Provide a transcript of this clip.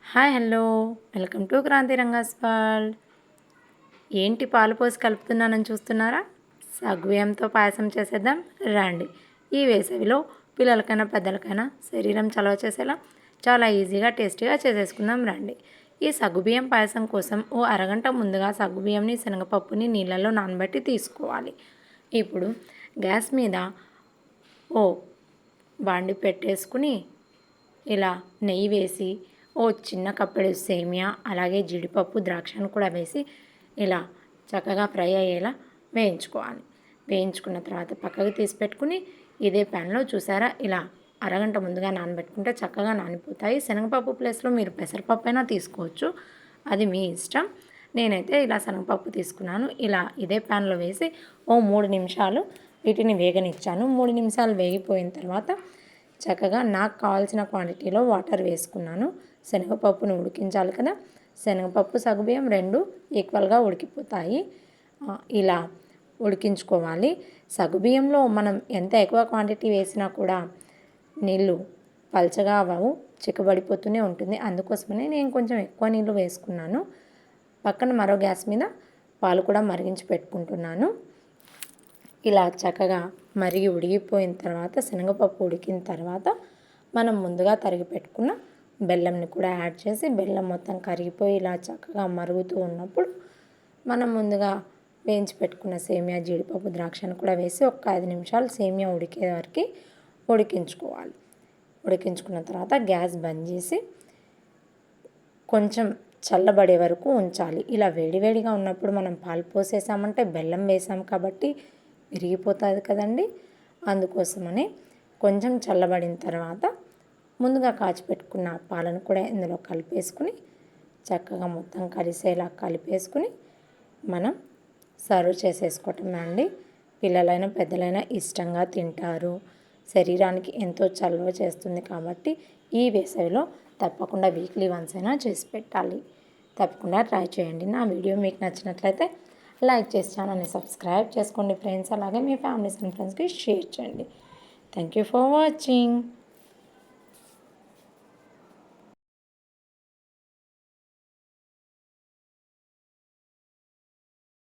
Hi hello welcome to Kranti Ranga's world. ఏంటి పాలు పోసి కలుపుతున్నానని చూస్తున్నారా? సగ్గుబియ్యంతో పాయసం చేసేద్దాం రండి. ఈ వేసవిలో పిల్లలకైనా పెద్దలకైనా శరీరం చలవ చేసేలా చాలా ఈజీగా టేస్టీగా చేసేసుకుందాం రండి. ఈ సగ్గుబియ్యం పాయసం కోసం ఓ అరగంట ముందుగా సగ్గుబియ్యంని శనగపప్పుని నీళ్ళల్లో నానబెట్టి తీసుకోవాలి. ఇప్పుడు గ్యాస్ మీద ఓ బాండి పెట్టేసుకుని ఇలా నెయ్యి వేసి ఓ చిన్న కప్పెడు సేమియా అలాగే జీడిపప్పు ద్రాక్షను కూడా వేసి ఇలా చక్కగా ఫ్రై అయ్యేలా వేయించుకోవాలి. వేయించుకున్న తర్వాత పక్కకు తీసి పెట్టుకుని ఇదే ప్యాన్లో చూసారా ఇలా అరగంట ముందుగా నానబెట్టుకుంటే చక్కగా నానిపోతాయి. శనగపప్పు ప్లేస్లో మీరు పెసరపప్పు అయినా తీసుకోవచ్చు, అది మీ ఇష్టం. నేనైతే ఇలా శనగపప్పు తీసుకున్నాను. ఇలా ఇదే ప్యాన్లో వేసి ఓ 3 నిమిషాలు వీటిని వేగనిచ్చాను. 3 నిమిషాలు వేగిపోయిన తర్వాత చక్కగా నాకు కావాల్సిన క్వాంటిటీలో వాటర్ వేసుకున్నాను. శనగపప్పును ఉడికించాలి కదా, శనగపప్పు సగ్గుబియ్యం 2 ఈక్వల్గా ఉడికిపోతాయి. ఇలా ఉడికించుకోవాలి. సగ్గుబియ్యంలో మనం ఎంత ఎక్కువ క్వాంటిటీ వేసినా కూడా నీళ్ళు పల్చగా అవ్వవు, చిక్కబడిపోతూనే ఉంటుంది. అందుకోసమనే నేను కొంచెం ఎక్కువ నీళ్ళు వేసుకున్నాను. పక్కన మరో గ్యాస్ మీద పాలు కూడా మరిగించి పెట్టుకుంటున్నాను. ఇలా చక్కగా మరిగి ఉడికిపోయిన తర్వాత శనగపప్పు ఉడికిన తర్వాత మనం ముందుగా తరిగి పెట్టుకున్న బెల్లంని కూడా యాడ్ చేసి బెల్లం మొత్తం కరిగిపోయి ఇలా చక్కగా మరుగుతూ ఉన్నప్పుడు మనం ముందుగా వేయించి పెట్టుకున్న సేమియా జీడిపప్పు ద్రాక్షను కూడా వేసి ఒక 5 నిమిషాలు సేమియా ఉడికే వరకు ఉడికించుకోవాలి. ఉడికించుకున్న తర్వాత గ్యాస్ బంద్ చేసి కొంచెం చల్లబడే వరకు ఉంచాలి. ఇలా వేడివేడిగా ఉన్నప్పుడు మనం పాలు పోసేసామంటే బెల్లం వేసాం కాబట్టి విరిగిపోతుంది కదండి. అందుకోసమని కొంచెం చల్లబడిన తర్వాత ముందుగా కాచిపెట్టుకున్న పాలను కూడా ఇందులో కలిపేసుకుని చక్కగా మొత్తం కలిసేలా కలిపేసుకుని మనం సర్వ్ చేసేసుకోవటమే అండి. పిల్లలైనా పెద్దలైనా ఇష్టంగా తింటారు. శరీరానికి ఎంతో చలువ చేస్తుంది కాబట్టి ఈ వేసవిలో తప్పకుండా వీక్లీ వన్స్ అయినా చేసి పెట్టాలి. తప్పకుండా ట్రై చేయండి. నా వీడియో మీకు నచ్చినట్లయితే లైక్ చేసి ఛానల్ని సబ్స్క్రైబ్ చేసుకోండి ఫ్రెండ్స్. అలాగే మీ ఫ్యామిలీస్ అండ్ ఫ్రెండ్స్కి షేర్ చేయండి. Thank you for watching.